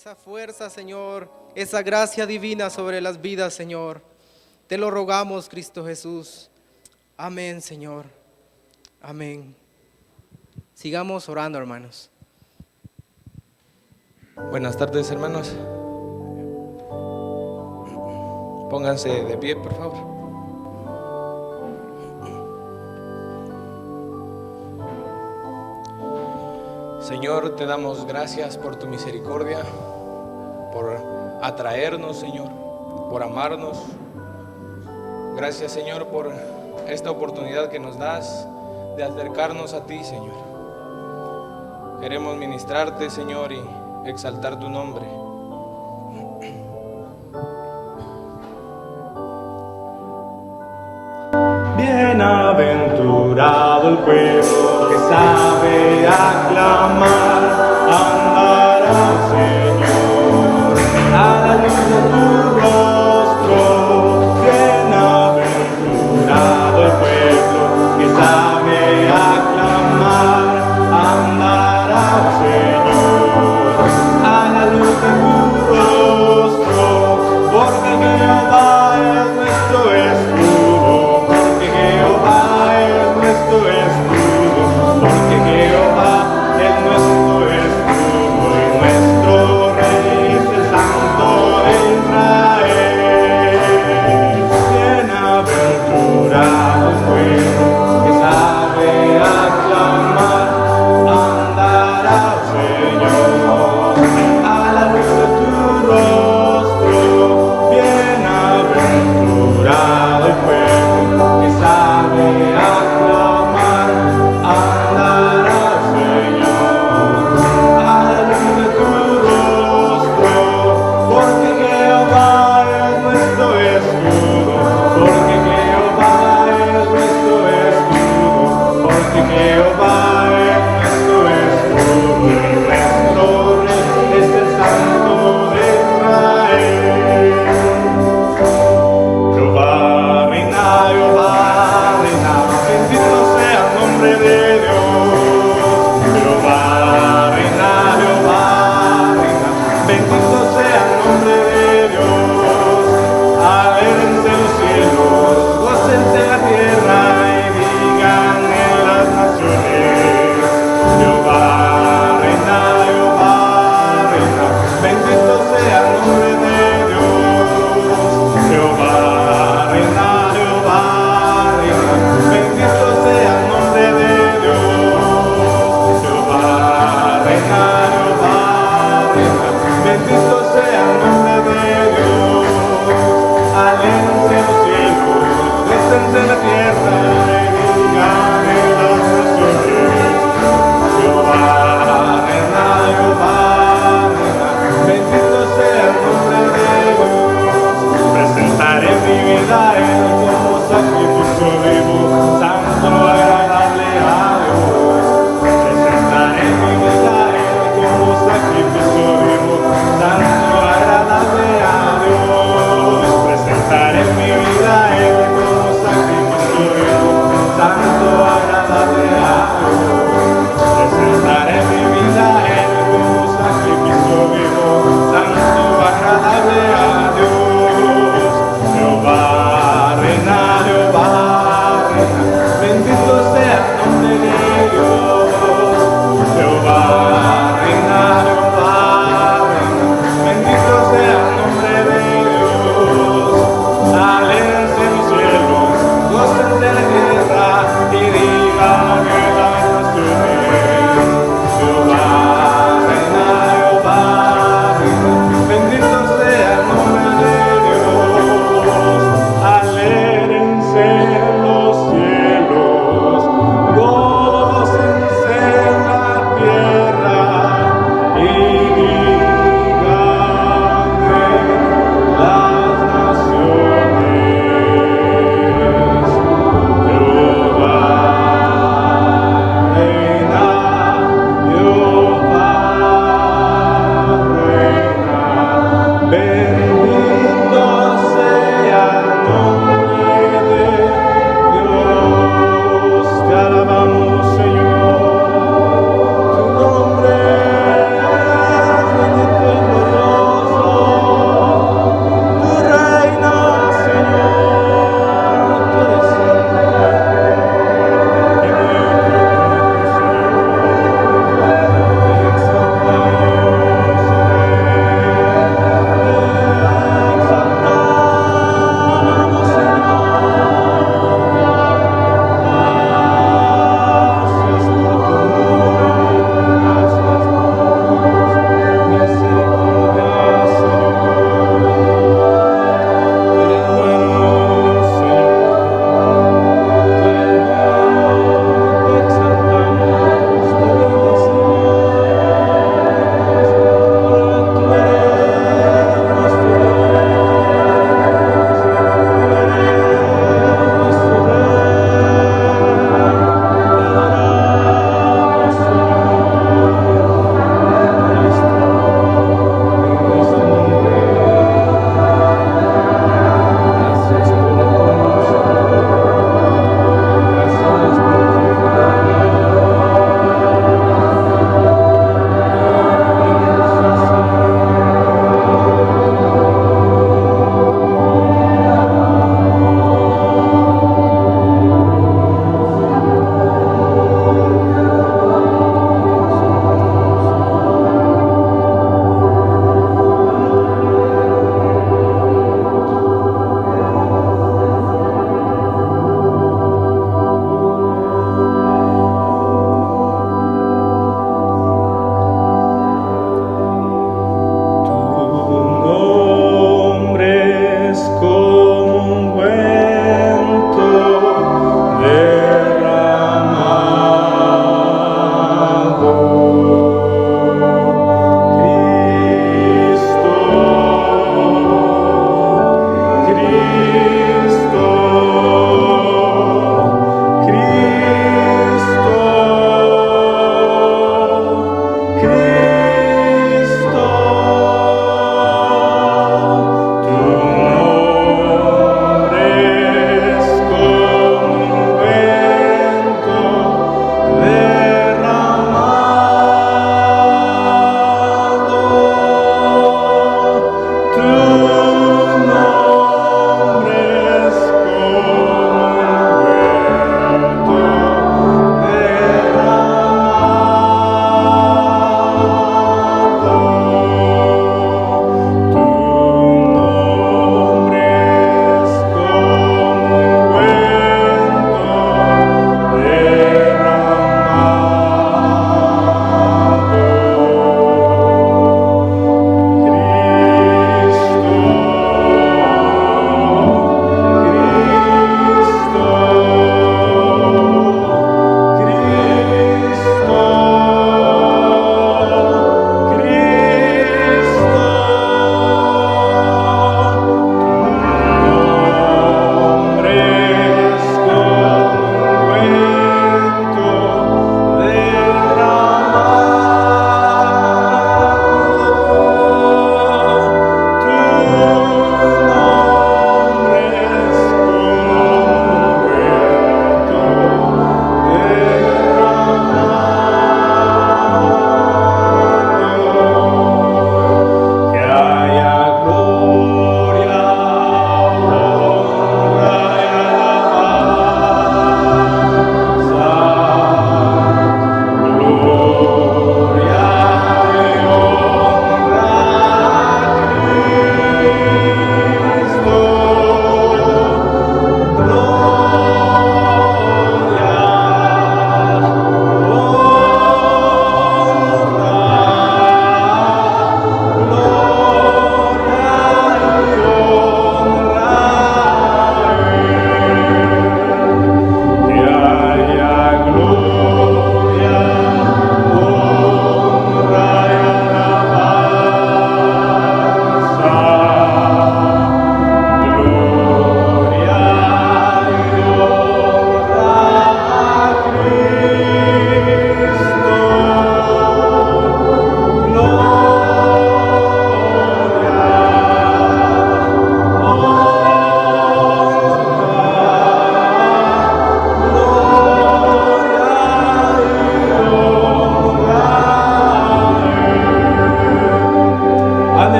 esa fuerza, Señor, esa gracia divina sobre las vidas, Señor. Te lo rogamos, Cristo Jesús. Amén, Señor. Amén. Sigamos orando, hermanos. Buenas tardes, hermanos. Pónganse de pie, por favor. Señor, te damos gracias por tu misericordia, por atraernos, Señor, por amarnos. Gracias, Señor, por esta oportunidad que nos das de acercarnos a ti, Señor. Queremos ministrarte, Señor, y exaltar tu nombre. Bienaventurado el pueblo que sabe aclamar, andará, Señor, a la luz de tu rostro. Bienaventurado el pueblo que sabe aclamar, andará, Señor, a la luz de tu rostro, porque Jehová es nuestro escudo, porque Jehová es nuestro escudo, porque Jehová es nuestro escudo y nuestro Rey es el Santo de Israel. Bienaventurado el pueblo que sabe aclamar, andará, Señor, a la luz de tu rostro. Bienaventurado el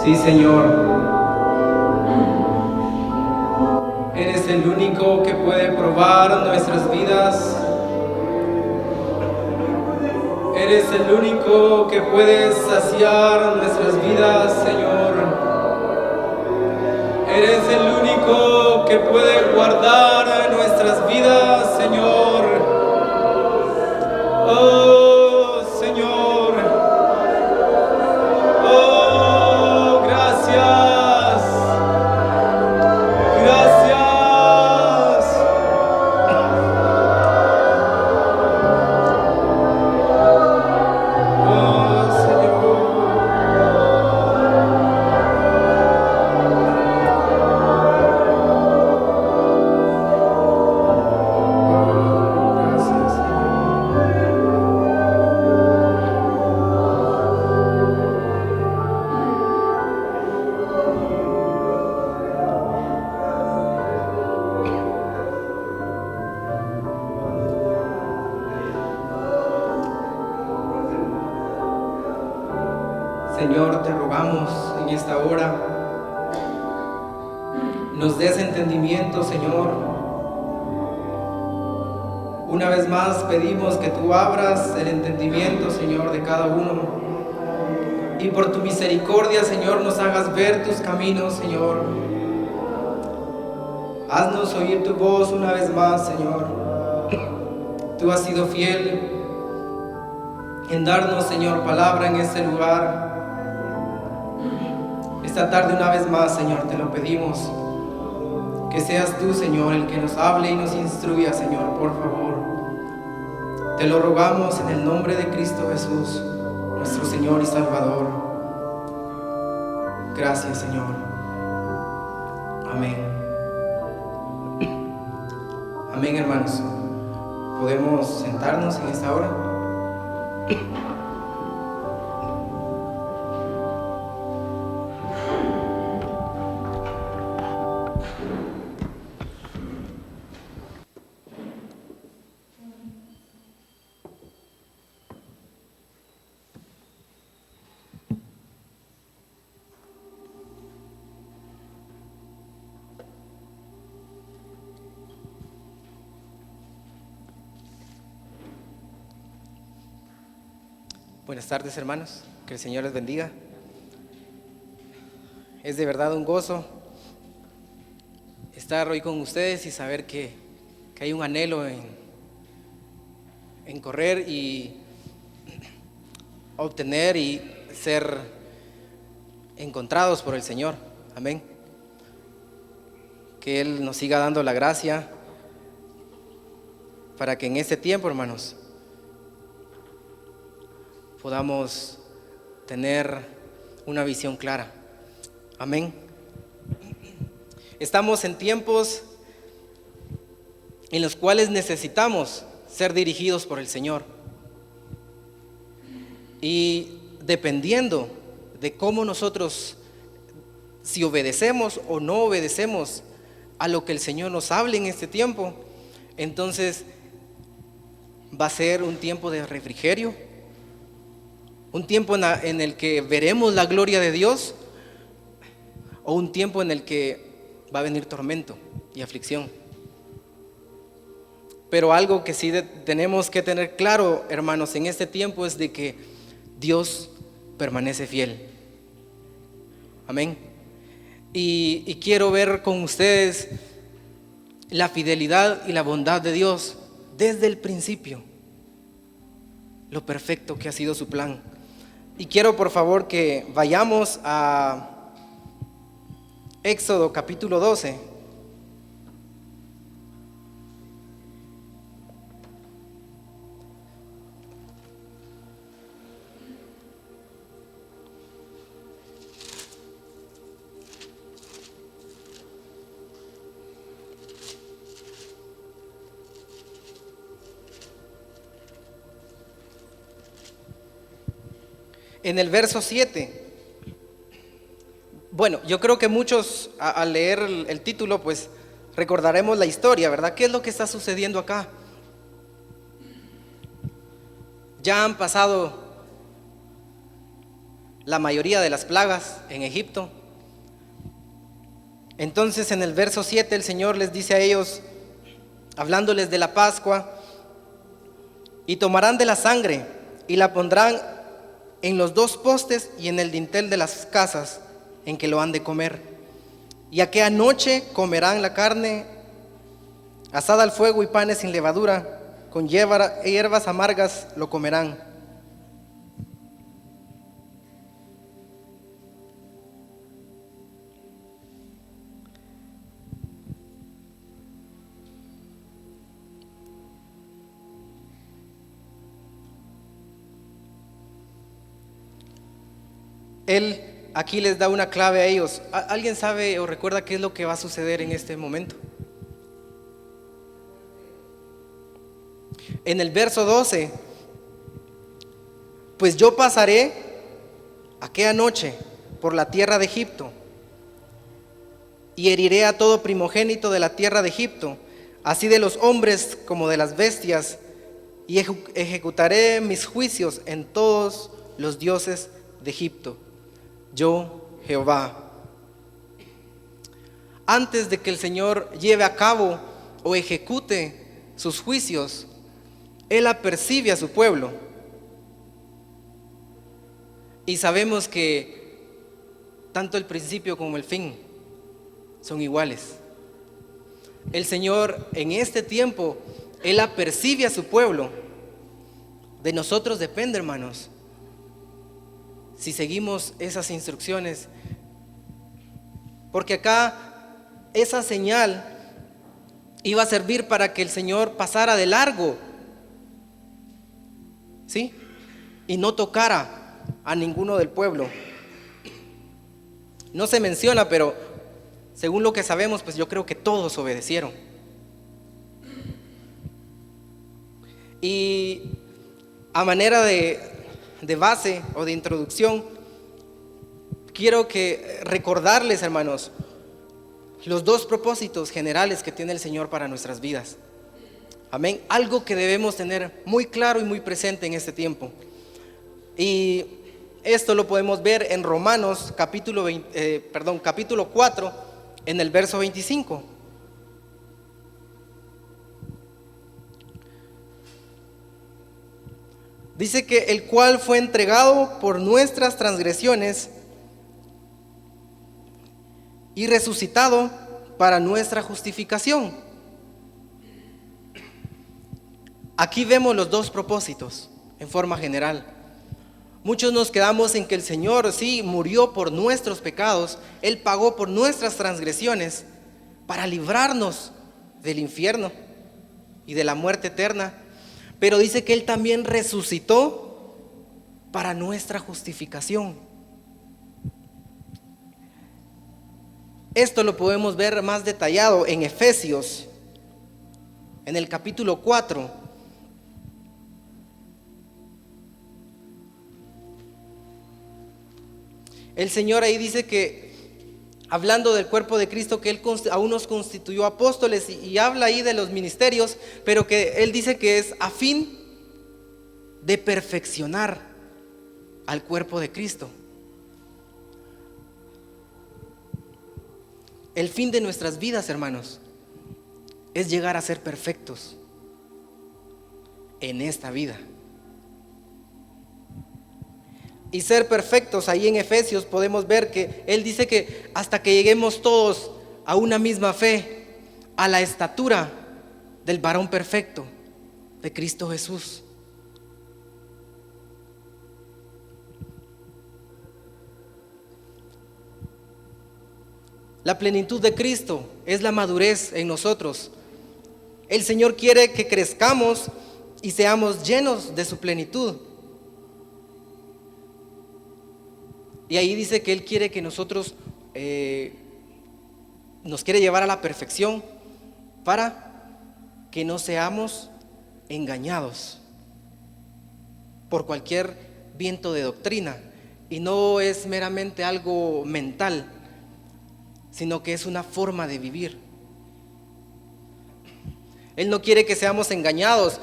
Sí, Señor. Eres el único que puede probar nuestras vidas. Eres el único que puede saciar nuestras vidas, Señor. Eres el único que puede guardar nuestras vidas, Señor. Oh, Señor. Oh, gracias. Gracias. Oh, Señor. Gracias, Señor. Señor, te rogamos en esta hora, nos des entendimiento, Señor. Una vez más pedimos que tú abras el entendimiento, Señor, de cada uno. Y por tu misericordia, Señor, nos hagas ver tus caminos, Señor. Haznos oír tu voz una vez más, Señor. Tú has sido fiel en darnos, Señor, palabra en este lugar. Esta tarde una vez más, Señor, te lo pedimos. Que seas tú, Señor, el que nos hable y nos instruya, Señor, por favor. Te lo rogamos en el nombre de Cristo Jesús, nuestro Señor y Salvador. Gracias, Señor. Amén. Amén, hermanos. ¿Podemos sentarnos en esta hora? Buenas tardes, hermanos, que el Señor les bendiga. Es de verdad un gozo estar hoy con ustedes y saber que hay un anhelo en correr y obtener y ser encontrados por el Señor. Amén. Que Él nos siga dando la gracia para que en este tiempo, hermanos, podamos tener una visión clara. Amén. Estamos en tiempos en los cuales necesitamos ser dirigidos por el Señor. Y dependiendo de cómo nosotros, si obedecemos o no obedecemos a lo que el Señor nos hable en este tiempo, entonces va a ser un tiempo de refrigerio, un tiempo en el que veremos la gloria de Dios, o un tiempo en el que va a venir tormento y aflicción. Pero algo que sí tenemos que tener claro, hermanos, en este tiempo es de que Dios permanece fiel. Amén. Y quiero ver con ustedes la fidelidad y la bondad de Dios desde el principio, lo perfecto que ha sido su plan. Y quiero por favor que vayamos a Éxodo capítulo 12. En el verso 7. Bueno, yo creo que muchos al leer el título pues recordaremos la historia, ¿verdad? ¿Qué es lo que está sucediendo acá? Ya han pasado la mayoría de las plagas en Egipto. Entonces en el verso 7 el Señor les dice a ellos, hablándoles de la Pascua: y tomarán de la sangre y la pondrán en los dos postes y en el dintel de las casas en que lo han de comer. Y aquella noche comerán la carne asada al fuego y panes sin levadura, con hierbas amargas lo comerán. Él aquí les da una clave a ellos. ¿Alguien sabe o recuerda qué es lo que va a suceder en este momento? En el verso 12, pues yo pasaré aquella noche por la tierra de Egipto y heriré a todo primogénito de la tierra de Egipto, así de los hombres como de las bestias, y ejecutaré mis juicios en todos los dioses de Egipto. Yo, Jehová. Antes de que el Señor lleve a cabo o ejecute sus juicios, Él apercibe a su pueblo. Y sabemos que tanto el principio como el fin son iguales. El Señor en este tiempo, Él apercibe a su pueblo. De nosotros depende, hermanos, si seguimos esas instrucciones, porque acá esa señal iba a servir para que el Señor pasara de largo, ¿sí? Y no tocara a ninguno del pueblo. No se menciona, pero según lo que sabemos, pues yo creo que todos obedecieron. Y a manera de base o de introducción, quiero recordarles, hermanos, los dos propósitos generales que tiene el Señor para nuestras vidas. Amén. Algo que debemos tener muy claro y muy presente en este tiempo. Y esto lo podemos ver en Romanos capítulo 4, en el verso 25. Dice que el cual fue entregado por nuestras transgresiones y resucitado para nuestra justificación. Aquí vemos los dos propósitos en forma general. Muchos nos quedamos en que el Señor sí murió por nuestros pecados, Él pagó por nuestras transgresiones para librarnos del infierno y de la muerte eterna. Pero dice que Él también resucitó para nuestra justificación. Esto lo podemos ver más detallado en Efesios, en el capítulo 4. El Señor ahí dice que, hablando del cuerpo de Cristo, que Él aún nos constituyó apóstoles y habla ahí de los ministerios, pero que Él dice que es a fin de perfeccionar al cuerpo de Cristo. El fin de nuestras vidas, hermanos, es llegar a ser perfectos en esta vida. Y ser perfectos, ahí en Efesios podemos ver que Él dice que hasta que lleguemos todos a una misma fe, a la estatura del varón perfecto, de Cristo Jesús. La plenitud de Cristo es la madurez en nosotros. El Señor quiere que crezcamos y seamos llenos de su plenitud. Y ahí dice que Él quiere que nosotros nos quiere llevar a la perfección para que no seamos engañados por cualquier viento de doctrina. Y no es meramente algo mental, sino que es una forma de vivir. Él no quiere que seamos engañados,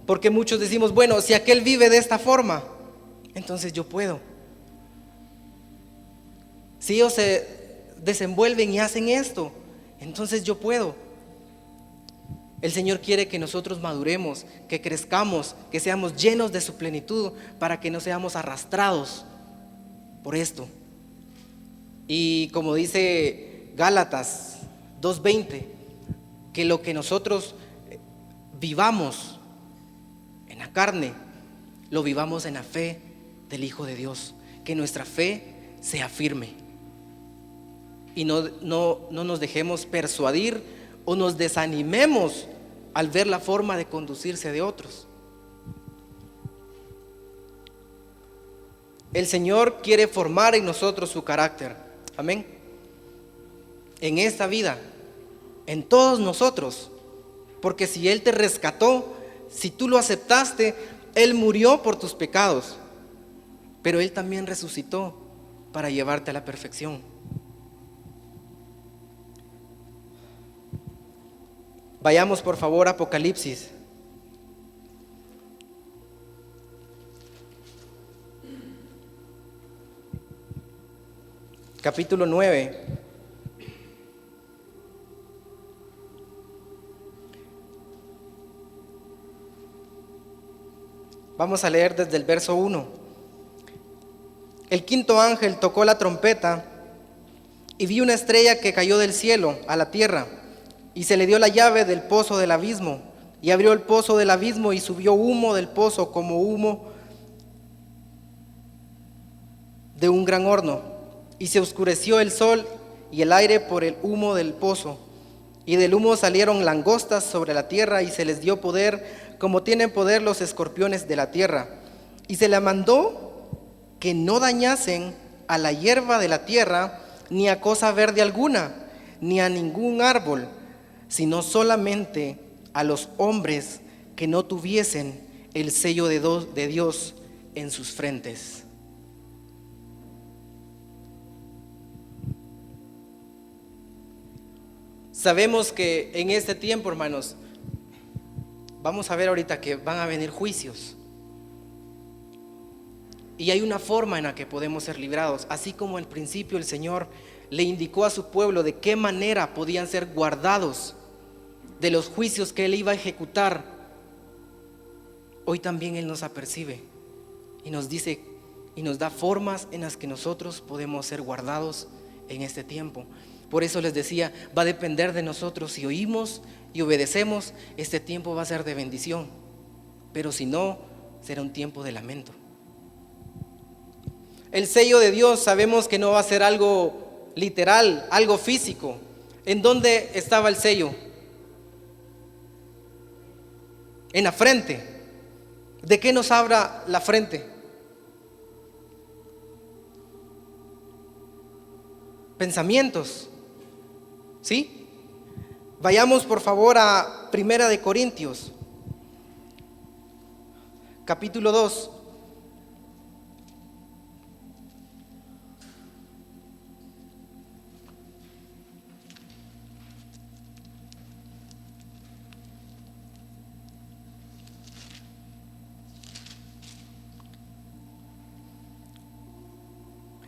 porque muchos decimos, bueno, si aquel vive de esta forma, entonces yo puedo. Si ellos se desenvuelven y hacen esto, entonces yo puedo. El Señor quiere que nosotros maduremos, que crezcamos, que seamos llenos de su plenitud, para que no seamos arrastrados por esto. Y como dice Gálatas 2:20, que lo que nosotros vivamos en la carne, lo vivamos en la fe del Hijo de Dios. Que nuestra fe sea firme y no nos dejemos persuadir o nos desanimemos al ver la forma de conducirse de otros. El Señor quiere formar en nosotros su carácter. Amén. En esta vida, en todos nosotros. Porque si Él te rescató, si tú lo aceptaste, Él murió por tus pecados. Pero Él también resucitó para llevarte a la perfección. Vayamos por favor a Apocalipsis. Capítulo 9. Vamos a leer desde el verso 1. El quinto ángel tocó la trompeta y vi una estrella que cayó del cielo a la tierra, y se le dio la llave del pozo del abismo, y abrió el pozo del abismo, y subió humo del pozo como humo de un gran horno, y se oscureció el sol y el aire por el humo del pozo, y del humo salieron langostas sobre la tierra, y se les dio poder como tienen poder los escorpiones de la tierra, y se le mandó que no dañasen a la hierba de la tierra, ni a cosa verde alguna, ni a ningún árbol, sino solamente a los hombres que no tuviesen el sello de Dios en sus frentes. Sabemos que en este tiempo, hermanos, vamos a ver ahorita que van a venir juicios. Y hay una forma en la que podemos ser librados. Así como al principio el Señor le indicó a su pueblo de qué manera podían ser guardados de los juicios que Él iba a ejecutar, hoy también Él nos apercibe y nos dice y nos da formas en las que nosotros podemos ser guardados en este tiempo. Por eso les decía, va a depender de nosotros. Si oímos y obedecemos, este tiempo va a ser de bendición, pero si no, será un tiempo de lamento. El sello de Dios sabemos que no va a ser algo literal, algo físico. ¿En dónde estaba el sello? En la frente. ¿De qué nos habla la frente? Pensamientos. ¿Sí? Vayamos por favor a 1 Corintios, capítulo 2.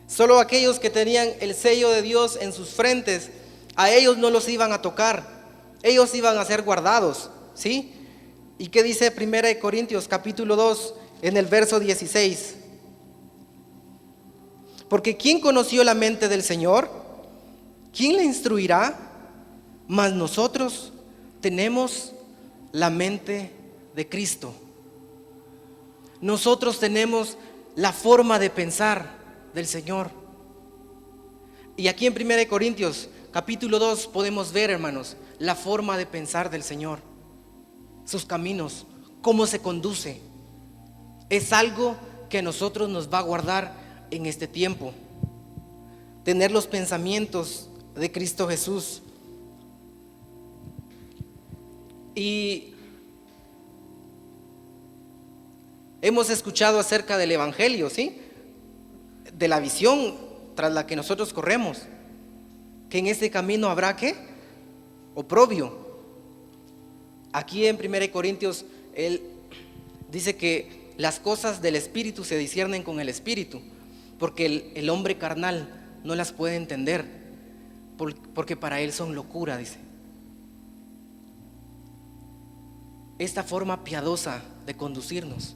Solo aquellos que tenían el sello de Dios en sus frentes, a ellos no los iban a tocar, ellos iban a ser guardados, ¿sí? ¿Y qué dice 1 Corintios capítulo 2 en el verso 16? Porque ¿quién conoció la mente del Señor? ¿Quién le instruirá? Mas nosotros tenemos la mente de Cristo. Nosotros tenemos la forma de pensar del Señor. Y aquí en 1 Corintios capítulo 2 podemos ver, hermanos, la forma de pensar del Señor, sus caminos, cómo se conduce. Es algo que a nosotros nos va a guardar en este tiempo. Tener los pensamientos de Cristo Jesús. Y hemos escuchado acerca del Evangelio, ¿sí? De la visión tras la que nosotros corremos, que en este camino habrá ¿qué? Oprobio. Aquí en 1 Corintios él dice que las cosas del Espíritu se disciernen con el Espíritu, porque el hombre carnal no las puede entender, porque para él son locura, dice. Esta forma piadosa de conducirnos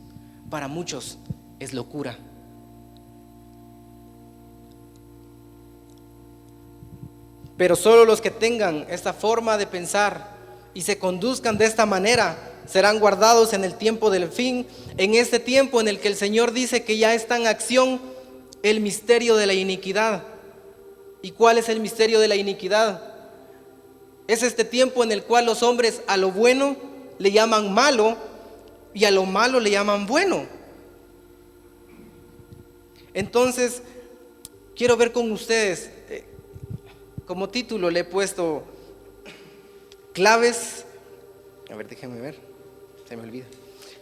para muchos es locura. Pero solo los que tengan esta forma de pensar y se conduzcan de esta manera serán guardados en el tiempo del fin, en este tiempo en el que el Señor dice que ya está en acción el misterio de la iniquidad. ¿Y cuál es el misterio de la iniquidad? Es este tiempo en el cual los hombres a lo bueno le llaman malo y a lo malo le llaman bueno. Entonces, quiero ver con ustedes, como título le he puesto claves, a ver, déjenme ver, se me olvida.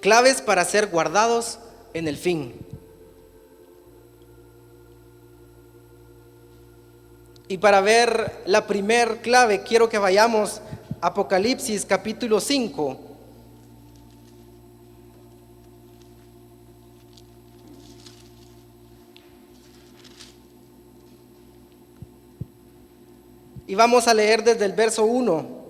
Claves para ser guardados en el fin. Y para ver la primer clave, quiero que vayamos a Apocalipsis capítulo 5. Y vamos a leer desde el verso 1.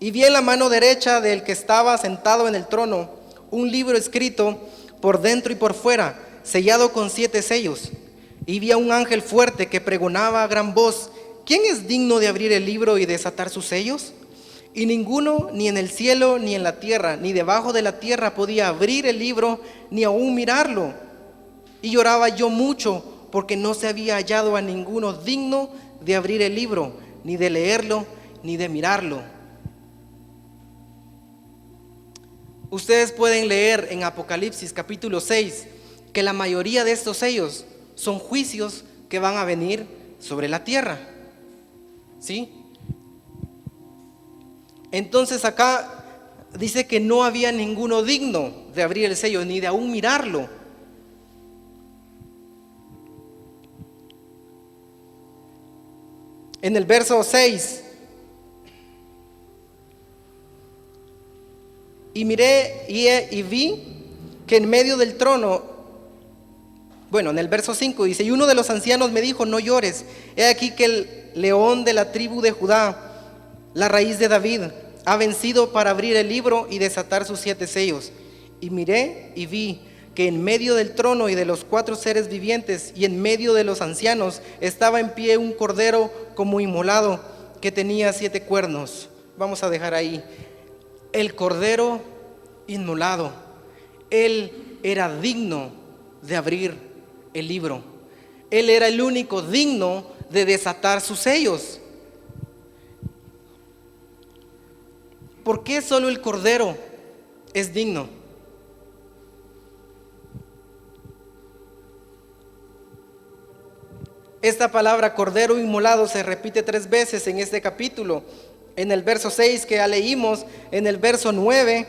Y vi en la mano derecha del que estaba sentado en el trono un libro escrito por dentro y por fuera, sellado con 7 sellos. Y vi a un ángel fuerte que pregonaba a gran voz: ¿quién es digno de abrir el libro y desatar sus sellos? Y ninguno, ni en el cielo, ni en la tierra, ni debajo de la tierra, podía abrir el libro, ni aún mirarlo. Y lloraba yo mucho, porque no se había hallado a ninguno digno de abrir el libro, ni de leerlo, ni de mirarlo. Ustedes pueden leer en Apocalipsis capítulo 6 que la mayoría de estos sellos son juicios que van a venir sobre la tierra. ¿Sí? Entonces acá dice que no había ninguno digno de abrir el sello, ni de aún mirarlo. En el verso 6, y miré y vi que en medio del trono, bueno, en el verso 5 dice: y uno de los ancianos me dijo: no llores, he aquí que el león de la tribu de Judá, la raíz de David, ha vencido para abrir el libro y desatar sus 7 sellos. Y miré y vi que en medio del trono y de los 4 seres vivientes y en medio de los ancianos estaba en pie un cordero como inmolado que tenía 7 cuernos. Vamos a dejar ahí el cordero inmolado. Él era digno de abrir el libro. Él era el único digno de desatar sus sellos. ¿Por qué solo el cordero es digno? Esta palabra cordero inmolado se repite 3 veces en este capítulo. En el verso 6 que ya leímos, en el verso 9,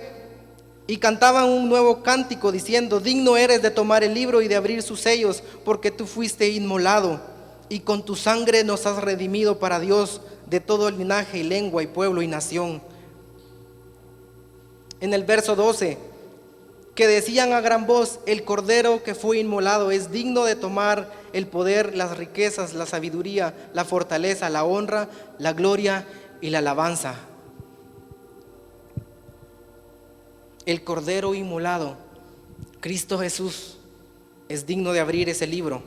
y cantaban un nuevo cántico diciendo: digno eres de tomar el libro y de abrir sus sellos, porque tú fuiste inmolado y con tu sangre nos has redimido para Dios de todo linaje y lengua y pueblo y nación. En el verso 12, que decían a gran voz: el cordero que fue inmolado es digno de tomar el poder, las riquezas, la sabiduría, la fortaleza, la honra, la gloria y la alabanza. El cordero inmolado, Cristo Jesús, es digno de abrir ese libro.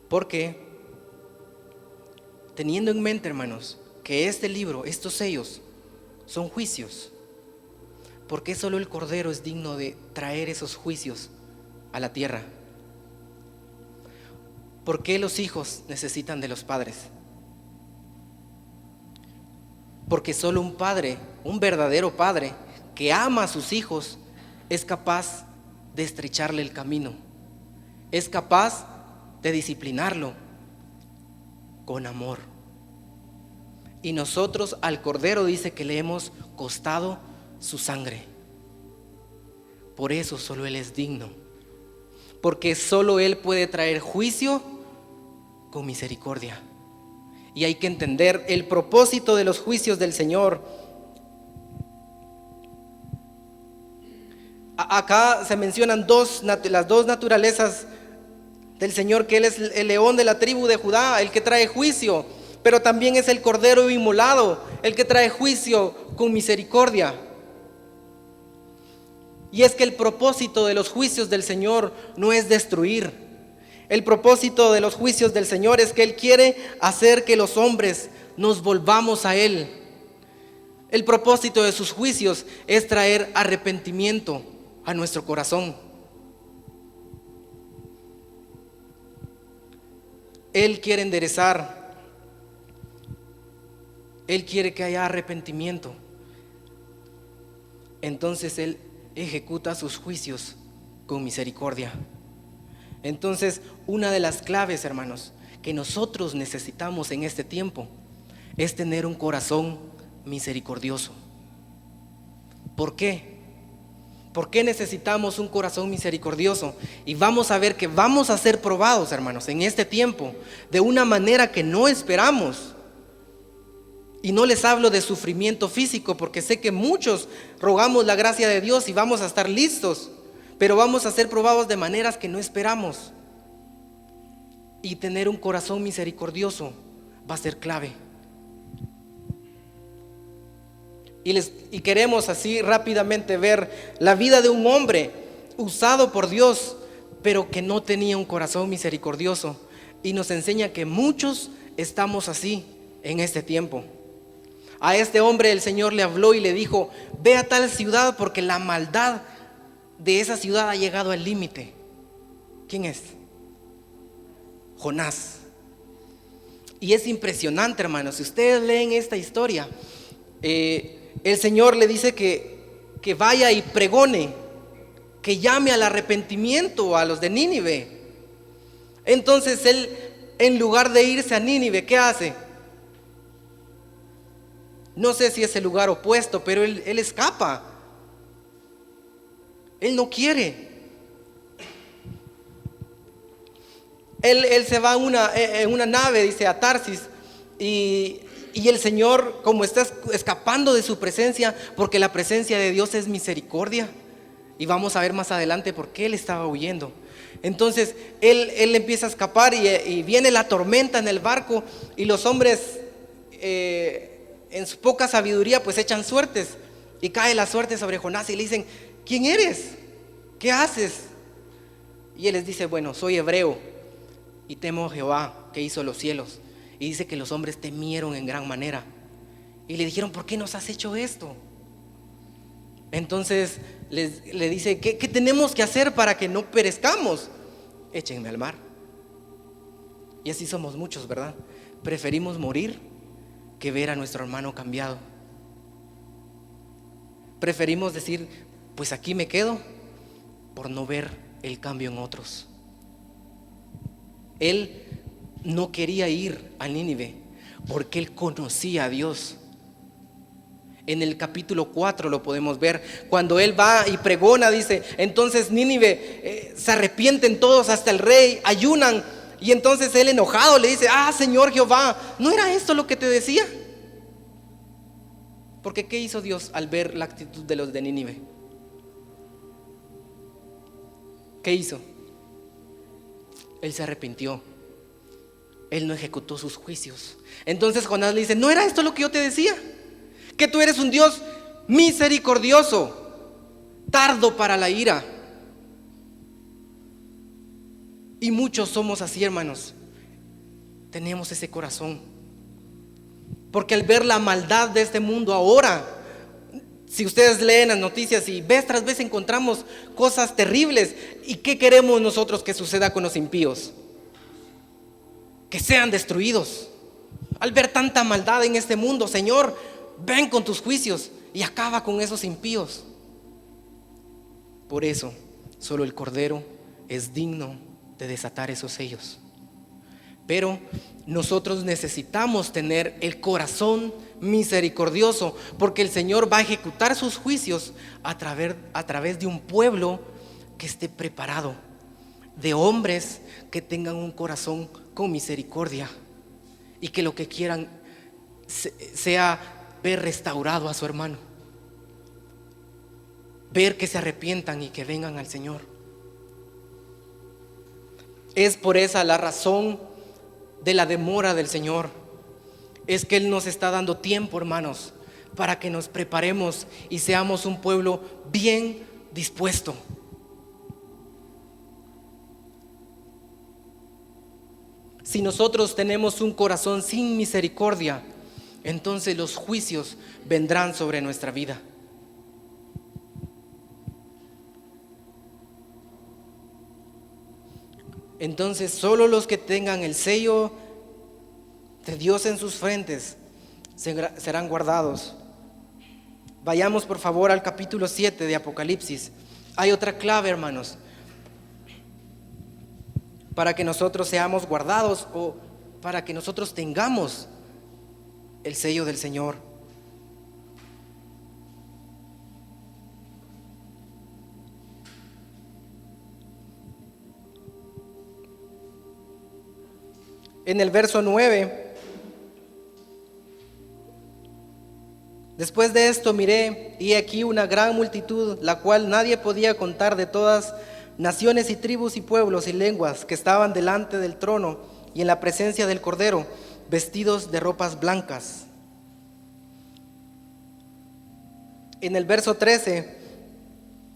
Porque, teniendo en mente, hermanos, que este libro, estos sellos, son juicios, ¿por qué solo el cordero es digno de traer esos juicios a la tierra? ¿Por qué los hijos necesitan de los padres? Porque solo un padre, un verdadero padre que ama a sus hijos, es capaz de estrecharle el camino, es capaz de disciplinarlo con amor. Y nosotros al cordero dice que le hemos costado su sangre. Por eso solo Él es digno, porque solo Él puede traer juicio con misericordia. Y hay que entender el propósito de los juicios del Señor. Acá se mencionan las dos naturalezas del Señor, que Él es el león de la tribu de Judá, el que trae juicio, pero también es el cordero inmolado, el que trae juicio con misericordia. Y es que el propósito de los juicios del Señor no es destruir. El propósito de los juicios del Señor es que Él quiere hacer que los hombres nos volvamos a Él. El propósito de sus juicios es traer arrepentimiento a nuestro corazón. Él quiere enderezar. Él quiere que haya arrepentimiento. Entonces Él ejecuta sus juicios con misericordia. Entonces, una de las claves, hermanos, que nosotros necesitamos en este tiempo es tener un corazón misericordioso. ¿Por qué? ¿Por qué necesitamos un corazón misericordioso? Y vamos a ver que vamos a ser probados, hermanos, en este tiempo de una manera que no esperamos. Y no les hablo de sufrimiento físico, porque sé que muchos rogamos la gracia de Dios y vamos a estar listos, pero vamos a ser probados de maneras que no esperamos. Y tener un corazón misericordioso va a ser clave. Y queremos así rápidamente ver la vida de un hombre usado por Dios, pero que no tenía un corazón misericordioso. Y nos enseña que muchos estamos así en este tiempo. A este hombre el Señor le habló y le dijo: ve a tal ciudad porque la maldad de esa ciudad ha llegado al límite. ¿Quién es? Jonás. Y es impresionante, hermanos. Si ustedes leen esta historia, el Señor le dice que vaya y pregone, que llame al arrepentimiento a los de Nínive. Entonces él, en lugar de irse a Nínive, ¿qué hace? No sé si es el lugar opuesto, pero él escapa. Él no quiere. Él se va en una nave, dice, a Tarsis, y el Señor, como está escapando de su presencia, porque la presencia de Dios es misericordia, y vamos a ver más adelante por qué él estaba huyendo. Entonces él empieza a escapar y viene la tormenta en el barco, y los hombres en su poca sabiduría pues echan suertes, y cae la suerte sobre Jonás y le dicen: ¿quién eres? ¿Qué haces? Y él les dice: bueno, soy hebreo y temo a Jehová que hizo los cielos. Y dice que los hombres temieron en gran manera y le dijeron: ¿por qué nos has hecho esto? Entonces le dice: ¿qué tenemos que hacer para que no perezcamos? Échenme al mar. Y así somos muchos, ¿verdad? Preferimos morir que ver a nuestro hermano cambiado. Preferimos decir: pues aquí me quedo, por no ver el cambio en otros. Él no quería ir a Nínive porque él conocía a Dios. En el capítulo 4 lo podemos ver, cuando él va y pregona, dice: entonces Nínive se arrepienten todos, hasta el rey, ayunan. Y entonces él, enojado, le dice: Señor Jehová, ¿no era esto lo que te decía? Porque ¿qué hizo Dios al ver la actitud de los de Nínive? ¿Qué hizo? Él se arrepintió. Él no ejecutó sus juicios. Entonces Jonás le dice: ¿no era esto lo que yo te decía? Que tú eres un Dios misericordioso, tardo para la ira. Y muchos somos así, hermanos. Tenemos ese corazón. Porque al ver la maldad de este mundo ahora, si ustedes leen las noticias y vez tras vez encontramos cosas terribles. ¿Y qué queremos nosotros que suceda con los impíos? Que sean destruidos. Al ver tanta maldad en este mundo, Señor, ven con tus juicios y acaba con esos impíos. Por eso, solo el Cordero es digno de desatar esos sellos. Pero nosotros necesitamos tener el corazón misericordioso, porque el Señor va a ejecutar sus juicios a través de un pueblo que esté preparado, de hombres que tengan un corazón con misericordia y que lo que quieran sea ver restaurado a su hermano, ver que se arrepientan y que vengan al Señor. Es por esa la razón de la demora del Señor. Es que Él nos está dando tiempo, hermanos, para que nos preparemos y seamos un pueblo bien dispuesto. Si nosotros tenemos un corazón sin misericordia, entonces los juicios vendrán sobre nuestra vida. Entonces solo los que tengan el sello de Dios en sus frentes serán guardados. Vayamos por favor al capítulo 7 de Apocalipsis. Hay otra clave, hermanos, para que nosotros seamos guardados o para que nosotros tengamos el sello del Señor. En el verso 9, después de esto miré, y aquí una gran multitud, la cual nadie podía contar, de todas naciones y tribus y pueblos y lenguas, que estaban delante del trono y en la presencia del Cordero, vestidos de ropas blancas. En el verso 13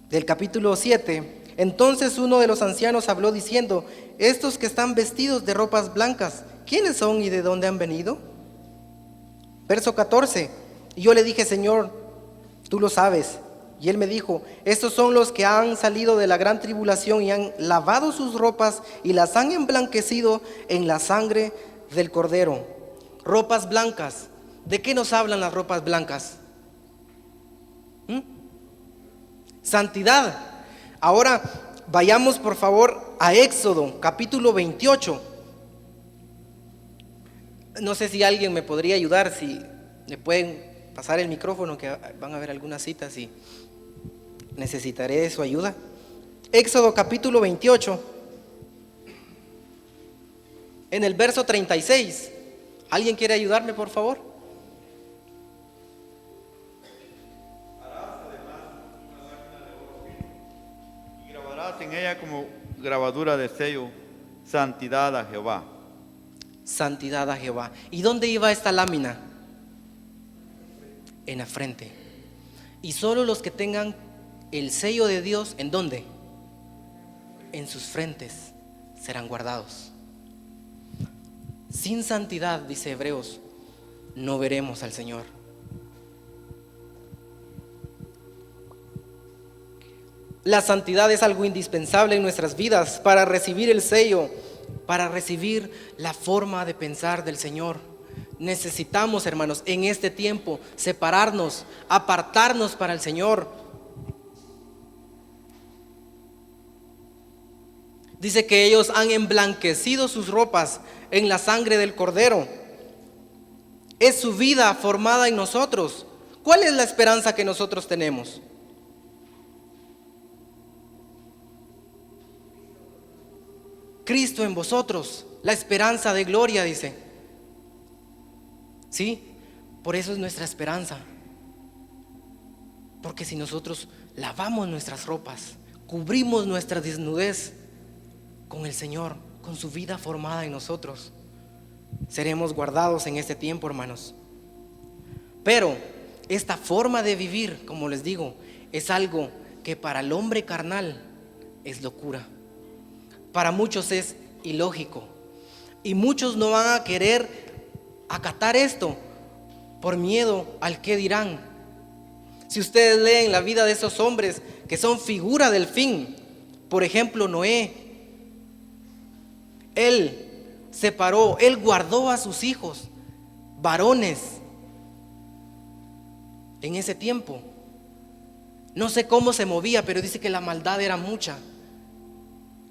del capítulo 7, entonces uno de los ancianos habló diciendo: estos que están vestidos de ropas blancas, ¿quiénes son y de dónde han venido? Verso 14, y yo le dije: Señor, tú lo sabes. Y él me dijo: estos son los que han salido de la gran tribulación y han lavado sus ropas y las han emblanquecido en la sangre del Cordero. Ropas blancas. ¿De qué nos hablan las ropas blancas? Santidad. Ahora vayamos por favor a Éxodo capítulo 28. No sé si alguien me podría ayudar, si me pueden pasar el micrófono, que van a haber algunas citas y necesitaré su ayuda. Éxodo capítulo 28, en el verso 36. ¿Alguien quiere ayudarme, por favor? Harás además una lámina de oro fino, y grabarás en ella como grabadura de sello: santidad a Jehová. Santidad a Jehová. ¿Y dónde iba esta lámina? En la frente. Y solo los que tengan el sello de Dios, ¿en dónde? En sus frentes serán guardados. Sin santidad, dice Hebreos, no veremos al Señor. La santidad es algo indispensable en nuestras vidas para recibir el sello, para recibir la forma de pensar del Señor. Necesitamos, hermanos, en este tiempo separarnos, apartarnos para el Señor. Dice que ellos han emblanquecido sus ropas en la sangre del Cordero. Es su vida formada en nosotros. ¿Cuál es la esperanza que nosotros tenemos? Cristo en vosotros, la esperanza de gloria, dice. ¿Sí? Por eso es nuestra esperanza. Porque si nosotros lavamos nuestras ropas, cubrimos nuestra desnudez con el Señor, con su vida formada en nosotros, seremos guardados en este tiempo, hermanos. Pero esta forma de vivir, como les digo, es algo que para el hombre carnal es locura. Para muchos es ilógico. Y muchos no van a querer acatar esto por miedo al qué dirán. Si ustedes leen la vida de esos hombres que son figura del fin, por ejemplo Noé, él separó, él guardó a sus hijos varones en ese tiempo. No sé cómo se movía, pero dice que la maldad era mucha.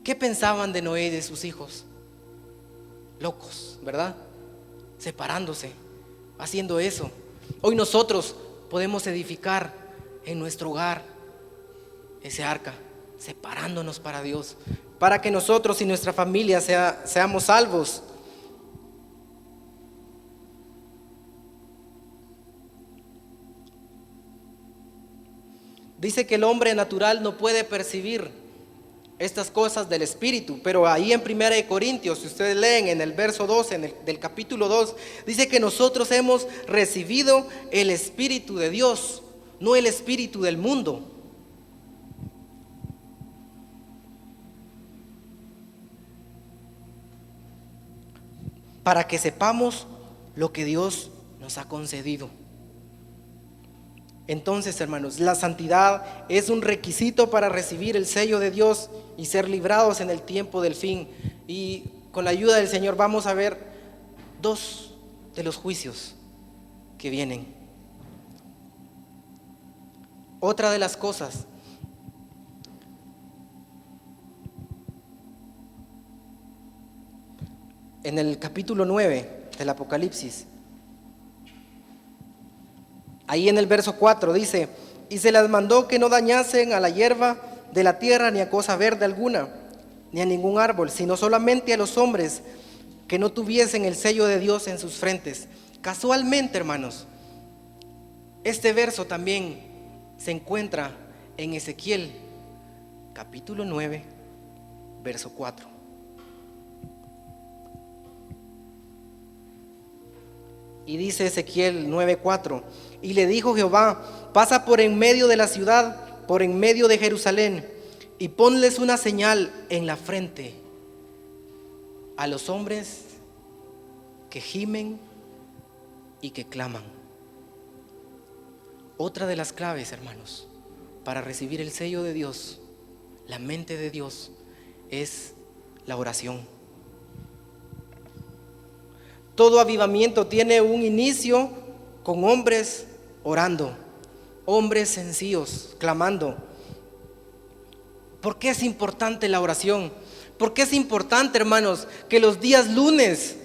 ¿Qué pensaban de Noé y de sus hijos? Locos, ¿verdad? Separándose, haciendo eso. Hoy nosotros podemos edificar en nuestro hogar ese arca, separándonos para Dios, para que nosotros y nuestra familia seamos salvos. Dice que el hombre natural no puede percibir estas cosas del Espíritu, pero ahí en 1 Corintios, si ustedes leen en el verso 12 del capítulo 2, dice que nosotros hemos recibido el Espíritu de Dios, no el espíritu del mundo. Para que sepamos lo que Dios nos ha concedido. Entonces, hermanos, la santidad es un requisito para recibir el sello de Dios y ser librados en el tiempo del fin. Y con la ayuda del Señor vamos a ver dos de los juicios que vienen. Otra de las cosas en el capítulo 9 del Apocalipsis, ahí en el verso 4 dice: y se las mandó que no dañasen a la hierba de la tierra, ni a cosa verde alguna, ni a ningún árbol, sino solamente a los hombres que no tuviesen el sello de Dios en sus frentes. Casualmente, hermanos, este verso también se encuentra en Ezequiel capítulo 9, verso 4. Y dice Ezequiel 9:4: y le dijo Jehová: pasa por en medio de la ciudad, por en medio de Jerusalén, y ponles una señal en la frente a los hombres que gimen y que claman. Otra de las claves, hermanos, para recibir el sello de Dios, la mente de Dios, es la oración. Todo avivamiento tiene un inicio con hombres orando, hombres sencillos, clamando. ¿Por qué es importante la oración? ¿Por qué es importante, hermanos, que los días lunes,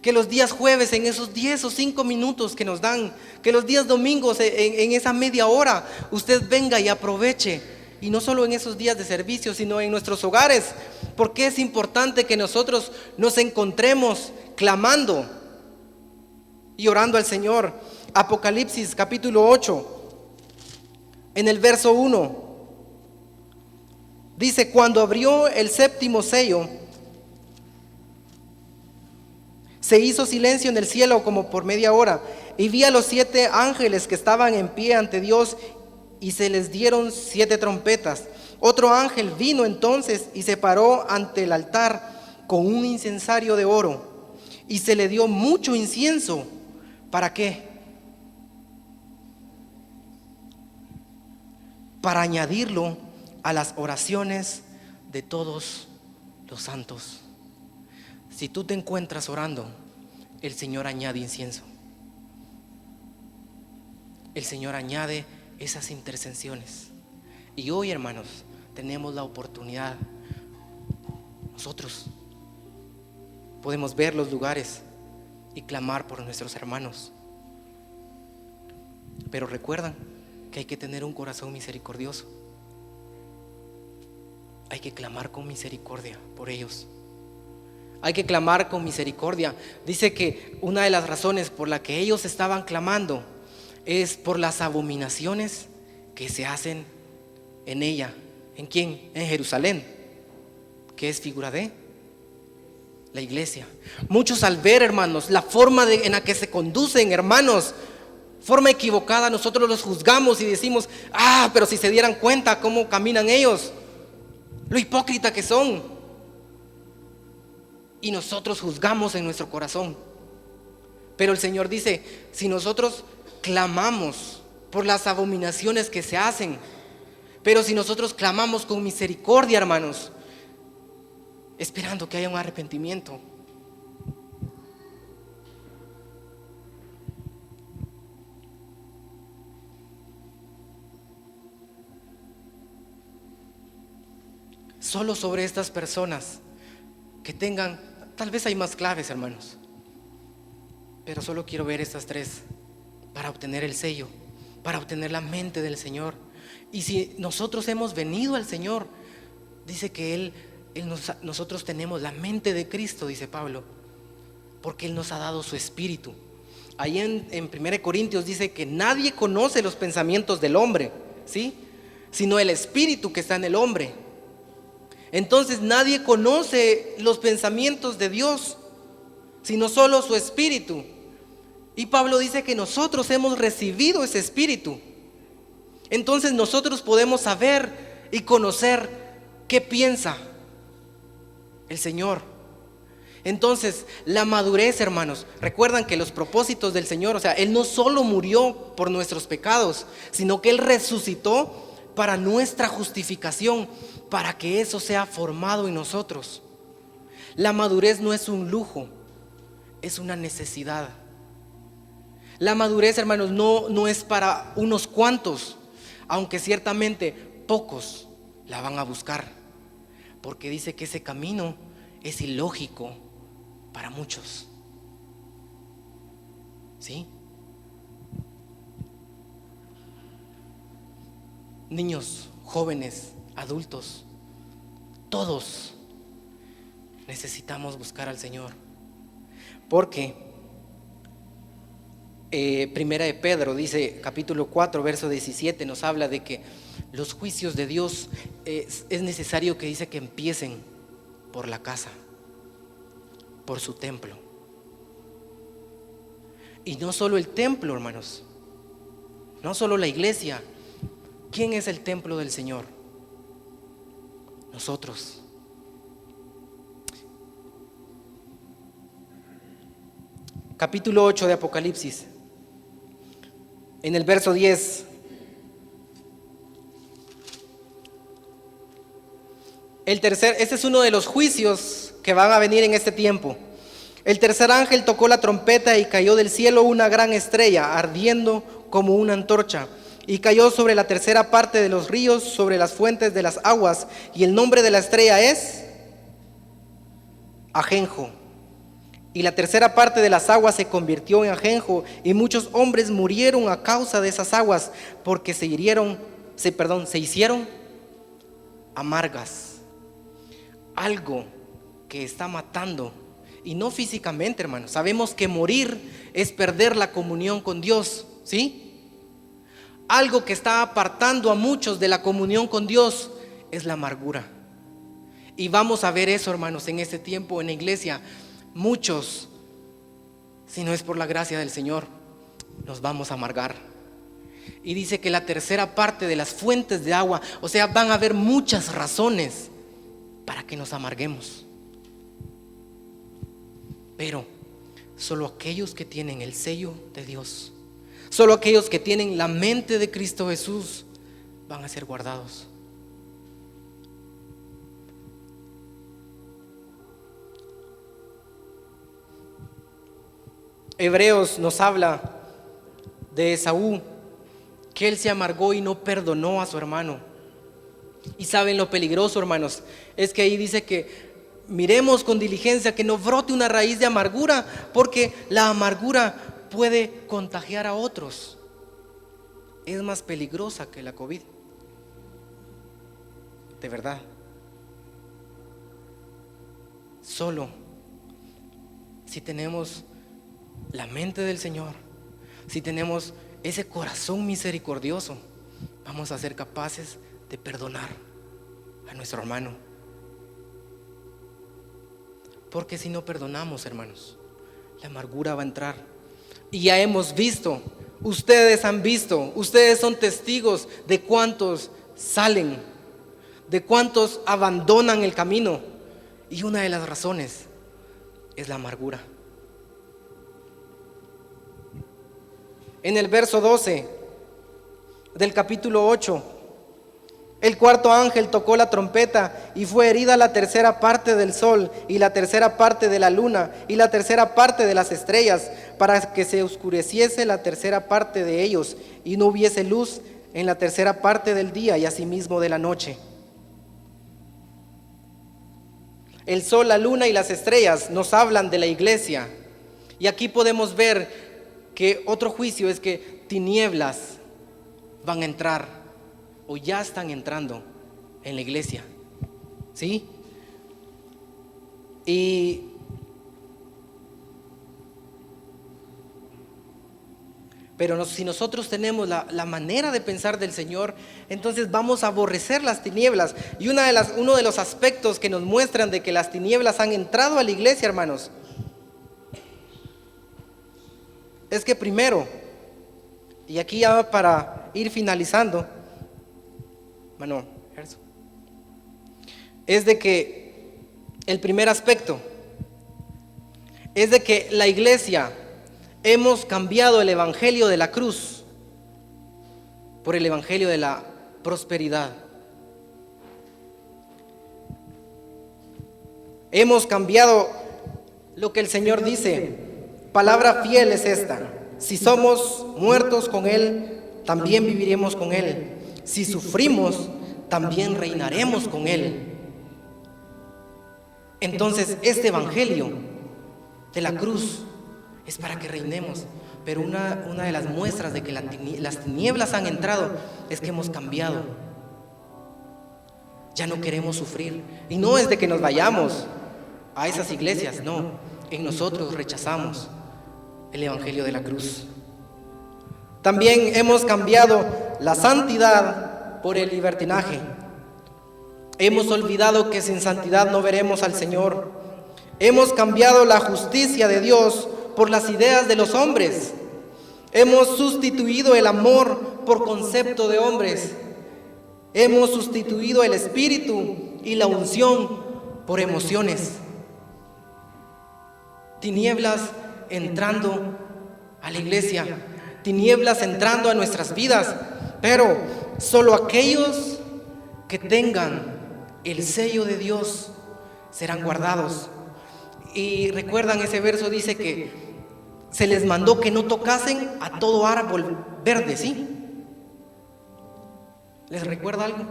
que los días jueves, en esos 10 o 5 minutos que nos dan, que los días domingos, en esa media hora, usted venga y aproveche? Y no solo en esos días de servicio, sino en nuestros hogares. ¿Por qué es importante que nosotros nos encontremos clamando y orando al Señor? Apocalipsis capítulo 8, en el verso 1, dice: cuando abrió el séptimo sello, se hizo silencio en el cielo como por media hora, y vi a los 7 ángeles que estaban en pie ante Dios, y se les dieron 7 trompetas. Otro ángel vino entonces y se paró ante el altar con un incensario de oro, y se le dio mucho incienso. ¿Para qué? Para añadirlo a las oraciones de todos los santos. Si tú te encuentras orando, el Señor añade incienso. El Señor añade esas intercesiones. Y hoy, hermanos, tenemos la oportunidad. Nosotros podemos ver los lugares y clamar por nuestros hermanos. Pero recuerdan que hay que tener un corazón misericordioso. Hay que clamar con misericordia por ellos. Hay que clamar con misericordia. Dice que una de las razones por la que ellos estaban clamando es por las abominaciones que se hacen en ella. ¿En quién? En Jerusalén, que es figura de la iglesia. Muchos, al ver, hermanos, la forma en la que se conducen, hermanos, forma equivocada, nosotros los juzgamos y decimos: pero si se dieran cuenta cómo caminan ellos, lo hipócrita que son. Y nosotros juzgamos en nuestro corazón. Pero el Señor dice: si nosotros clamamos por las abominaciones que se hacen, pero si nosotros clamamos con misericordia, hermanos, esperando que haya un arrepentimiento, solo sobre estas personas que tengan, tal vez hay más claves, hermanos, pero solo quiero ver estas 3 para obtener el sello, para obtener la mente del Señor. Y si nosotros hemos venido al Señor, dice que nosotros tenemos la mente de Cristo, dice Pablo, porque Él nos ha dado su espíritu. Ahí en 1 Corintios dice que nadie conoce los pensamientos del hombre, ¿sí? Sino el espíritu que está en el hombre. Entonces nadie conoce los pensamientos de Dios, sino solo su espíritu. Y Pablo dice que nosotros hemos recibido ese espíritu. Entonces nosotros podemos saber y conocer qué piensa el Señor. Entonces la madurez, hermanos, recuerdan que los propósitos del Señor, o sea, Él no solo murió por nuestros pecados, sino que Él resucitó para nuestra justificación, para que eso sea formado en nosotros. La madurez no es un lujo, es una necesidad. La madurez, hermanos, no es para unos cuantos, aunque ciertamente pocos la van a buscar, porque dice que ese camino es ilógico para muchos. ¿Sí? Niños, jóvenes, adultos, todos necesitamos buscar al Señor, porque Primera de Pedro dice, capítulo 4, verso 17, nos habla de que los juicios de Dios es necesario que dice que empiecen por la casa, por su templo. Y no solo el templo, hermanos, no solo la iglesia. ¿Quién es el templo del Señor? Nosotros. Capítulo 8 de Apocalipsis, en el verso 10. Este es uno de los juicios que van a venir en este tiempo. El tercer ángel tocó la trompeta y cayó del cielo una gran estrella, ardiendo como una antorcha, y cayó sobre la tercera parte de los ríos, sobre las fuentes de las aguas, y el nombre de la estrella es Ajenjo. Y la tercera parte de las aguas se convirtió en ajenjo, y muchos hombres murieron a causa de esas aguas, porque se hicieron amargas. Algo que está matando, y no físicamente, hermanos. Sabemos que morir es perder la comunión con Dios, ¿sí? Algo que está apartando a muchos de la comunión con Dios es la amargura. Y vamos a ver eso, hermanos, en este tiempo en la iglesia. Muchos, si no es por la gracia del Señor, nos vamos a amargar. Y dice que la tercera parte de las fuentes de agua, o sea, van a haber muchas razones para que nos amarguemos. Pero solo aquellos que tienen el sello de Dios, solo aquellos que tienen la mente de Cristo Jesús, van a ser guardados. Hebreos nos habla de Esaú, que él se amargó y no perdonó a su hermano. Y saben lo peligroso, hermanos, es que ahí dice que miremos con diligencia que no brote una raíz de amargura, porque la amargura puede contagiar a otros. Es más peligrosa que la COVID, de verdad. Solo si tenemos la mente del Señor, si tenemos ese corazón misericordioso, vamos a ser capaces de perdonar a nuestro hermano. Porque si no perdonamos, hermanos, la amargura va a entrar. Y ya hemos visto, ustedes han visto, ustedes son testigos de cuántos salen, de cuántos abandonan el camino. Y una de las razones es la amargura. En el verso 12 del capítulo 8, el cuarto ángel tocó la trompeta y fue herida la tercera parte del sol y la tercera parte de la luna y la tercera parte de las estrellas, para que se oscureciese la tercera parte de ellos y no hubiese luz en la tercera parte del día y asimismo de la noche. El sol, la luna y las estrellas nos hablan de la iglesia. Y aquí podemos ver que otro juicio es que tinieblas van a entrar o ya están entrando en la iglesia, ¿sí? Y Pero si nosotros tenemos la manera de pensar del Señor, entonces vamos a aborrecer las tinieblas. Y uno de los aspectos que nos muestran de que las tinieblas han entrado a la iglesia, hermanos, es que primero, y aquí ya para ir finalizando, bueno, es de que el primer aspecto es de que la iglesia hemos cambiado el evangelio de la cruz por el evangelio de la prosperidad. Hemos cambiado lo que el Señor dice. Palabra fiel es esta: si somos muertos con Él, también viviremos con Él. Si sufrimos, también reinaremos con Él. Entonces, este evangelio de la cruz es para que reinemos. Pero una de las muestras de que las tinieblas han entrado es que hemos cambiado. Ya no queremos sufrir. Y no es de que nos vayamos a esas iglesias, no. En nosotros rechazamos el evangelio de la cruz. También hemos cambiado la santidad por el libertinaje. Hemos olvidado que sin santidad no veremos al Señor. Hemos cambiado la justicia de Dios por las ideas de los hombres. Hemos sustituido el amor por concepto de hombres. Hemos sustituido el espíritu y la unción por emociones. Tinieblas entrando a la iglesia, tinieblas entrando a nuestras vidas, pero solo aquellos que tengan el sello de Dios serán guardados. Y recuerdan ese verso, dice que se les mandó que no tocasen a todo árbol verde, ¿sí? ¿Les recuerda algo?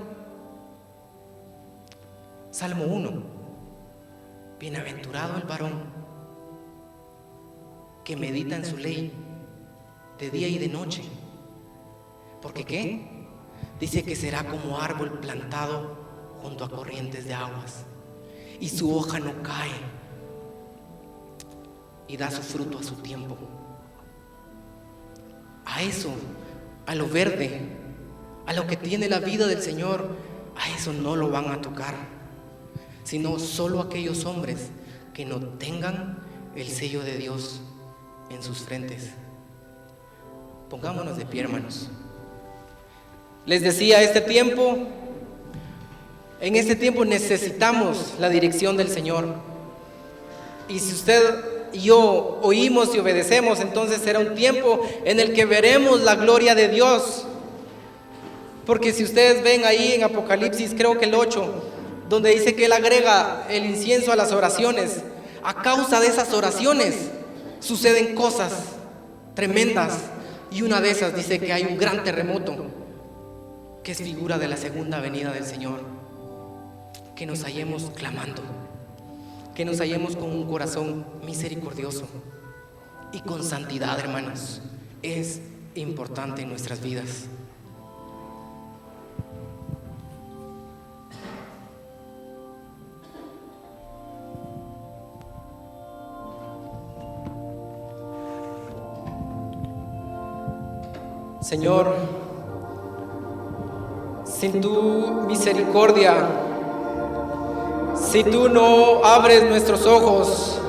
Salmo 1. Bienaventurado el varón que medita en su ley de día y de noche. ¿Porque qué? Dice que será como árbol plantado junto a corrientes de aguas, y su hoja no cae, y da su fruto a su tiempo. A eso, a lo verde, a lo que tiene la vida del Señor, a eso no lo van a tocar, sino solo aquellos hombres que no tengan el sello de Dios en sus frentes. Pongámonos de pie, hermanos. Les decía, en este tiempo necesitamos la dirección del Señor. Y si usted y yo oímos y obedecemos, entonces será un tiempo en el que veremos la gloria de Dios. Porque si ustedes ven ahí en Apocalipsis, creo que el 8, donde dice que Él agrega el incienso a las oraciones, a causa de esas oraciones suceden cosas tremendas. Y una de esas dice que hay un gran terremoto, que es figura de la segunda venida del Señor. Que nos hallemos clamando, que nos hallemos con un corazón misericordioso y con santidad, hermanos. Es importante en nuestras vidas. Señor, sin tu misericordia, si tú no abres nuestros ojos,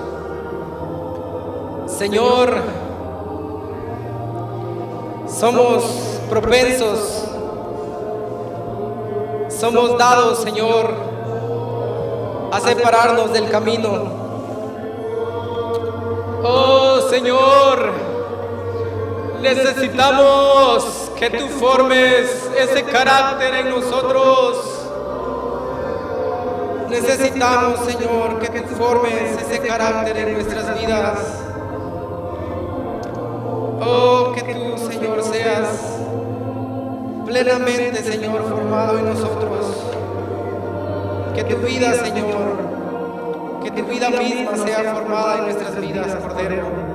Señor, somos propensos, somos dados, Señor, a separarnos del camino. Oh, Señor, necesitamos que tú formes ese carácter en nosotros. Necesitamos, Señor, que tú formes ese carácter en nuestras vidas. Oh, que tú, Señor, seas plenamente, Señor, formado en nosotros. Que tu vida, Señor, que tu vida misma sea formada en nuestras vidas, Cordero.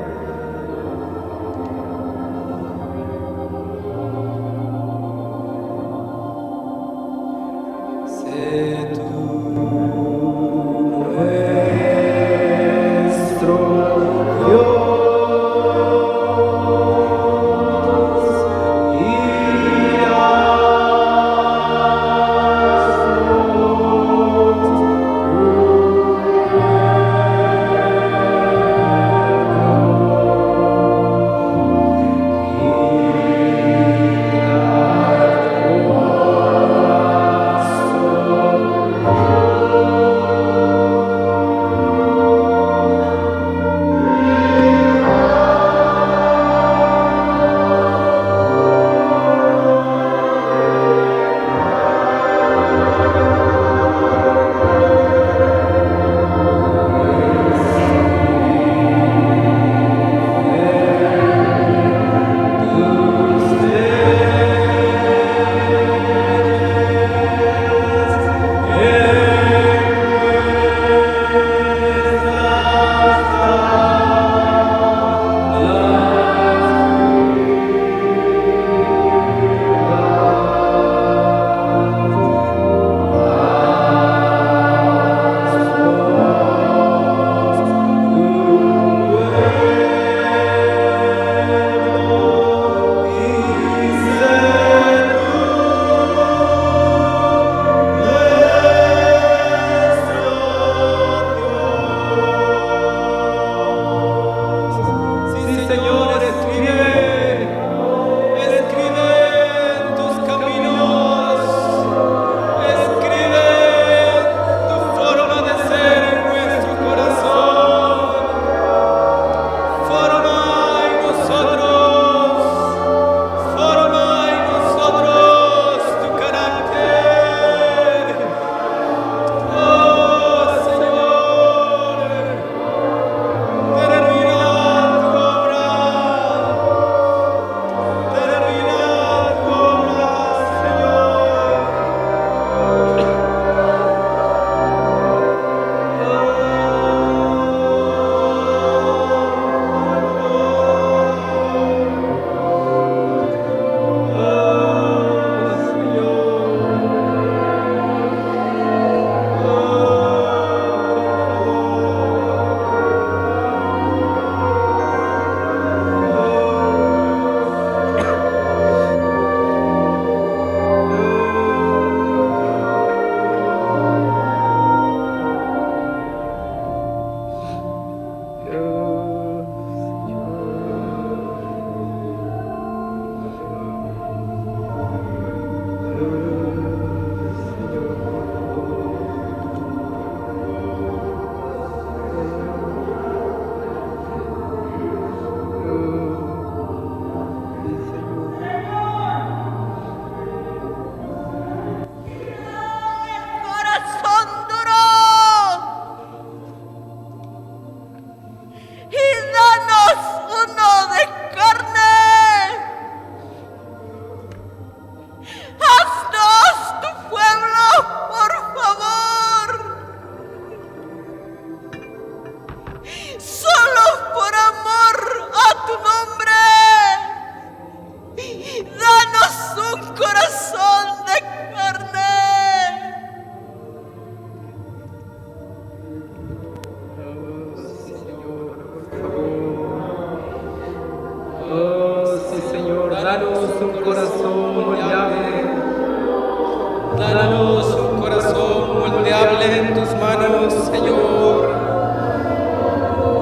Danos un corazón moldeable en tus manos, Señor.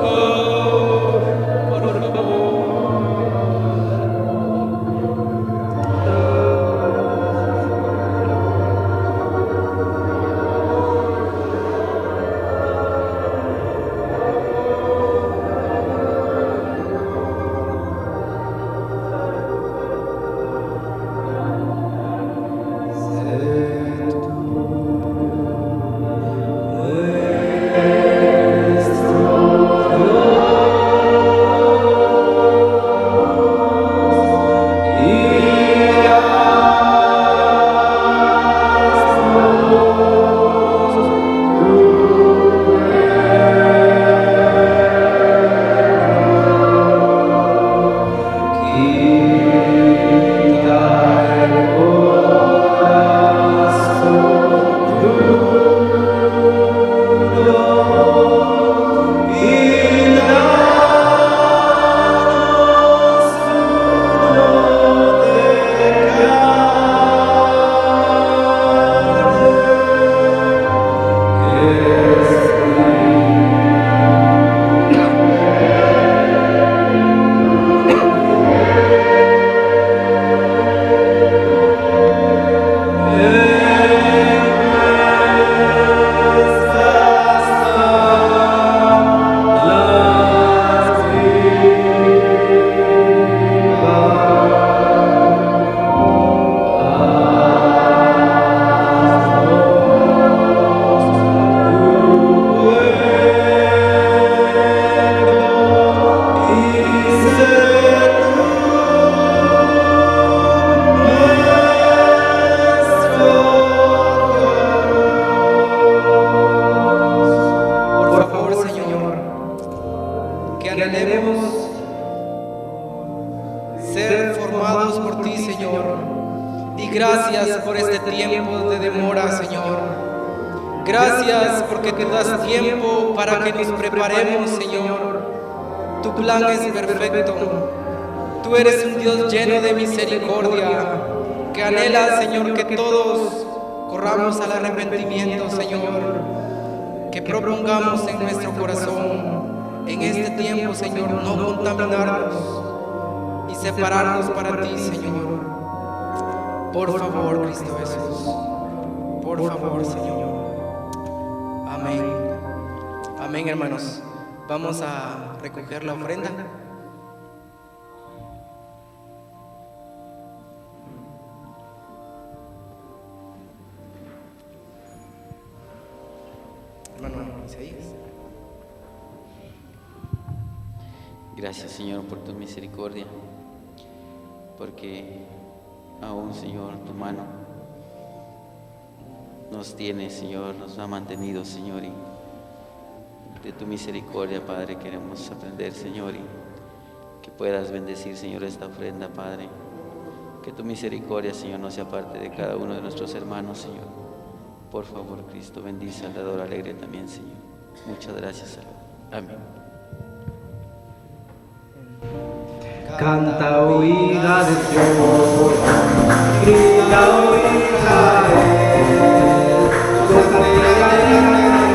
Oh, por favor. Ser formados por ti, Señor. Y gracias por este tiempo de demora, Señor. Gracias porque te das tiempo para que nos preparemos, Señor. Tu plan es perfecto. Tú eres un Dios lleno de misericordia, que anhela, Señor, que todos corramos al arrepentimiento, Señor. Que propongamos en nuestro corazón, en este tiempo, Señor, no contaminarnos y separarnos para ti, Señor. Por favor, Cristo Jesús. Por favor, Señor. Amén. Amén, hermanos. Vamos a recoger la ofrenda. Hermano Isaías. Gracias, Señor, por tu misericordia, porque aún, Señor, tu mano nos tiene, Señor, nos ha mantenido, Señor, y de tu misericordia, Padre, queremos aprender, Señor, y que puedas bendecir, Señor, esta ofrenda, Padre. Que tu misericordia, Señor, no sea parte de cada uno de nuestros hermanos, Señor. Por favor, Cristo, bendice al dador alegre también, Señor. Muchas gracias, Señor. Amén. Canta, oh hija de Dios, grita, oh hija de Él, goza en el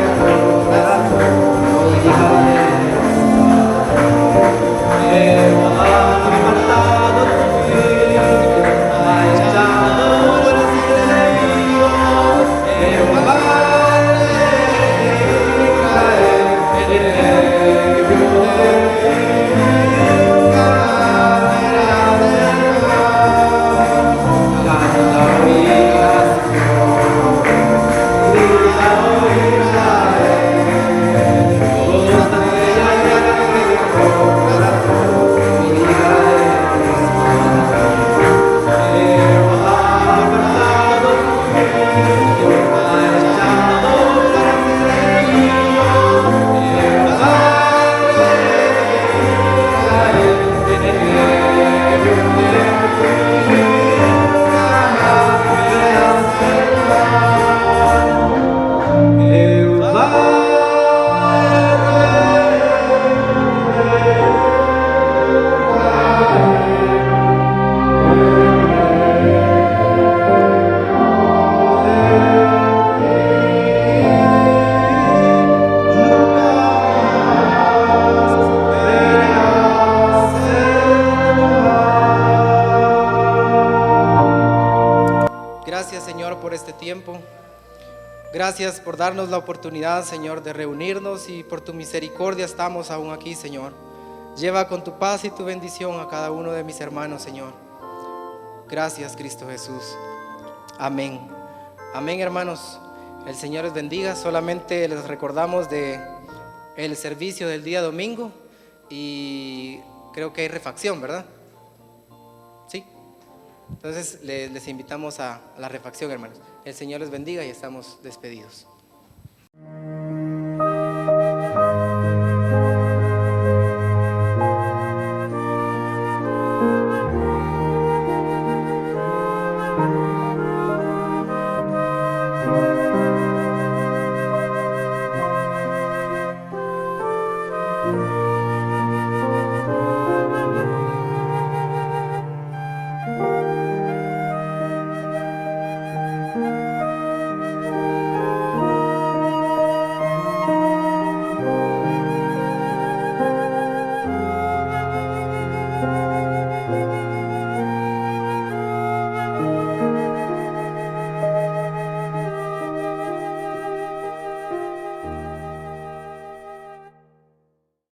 corazón, oh hija de Él. Jehová ha apartado tu espíritu, ha echado los enemigos. Jehová de Israel, el medio de tiempo. Gracias por darnos la oportunidad, Señor, de reunirnos, y por tu misericordia estamos aún aquí, Señor. Lleva con tu paz y tu bendición a cada uno de mis hermanos, Señor. Gracias, Cristo Jesús. Amén. Amén, hermanos. El Señor les bendiga. Solamente les recordamos de el servicio del día domingo, y creo que hay refacción, ¿verdad? Sí. Entonces les invitamos a la refacción, hermanos. El Señor les bendiga y estamos despedidos.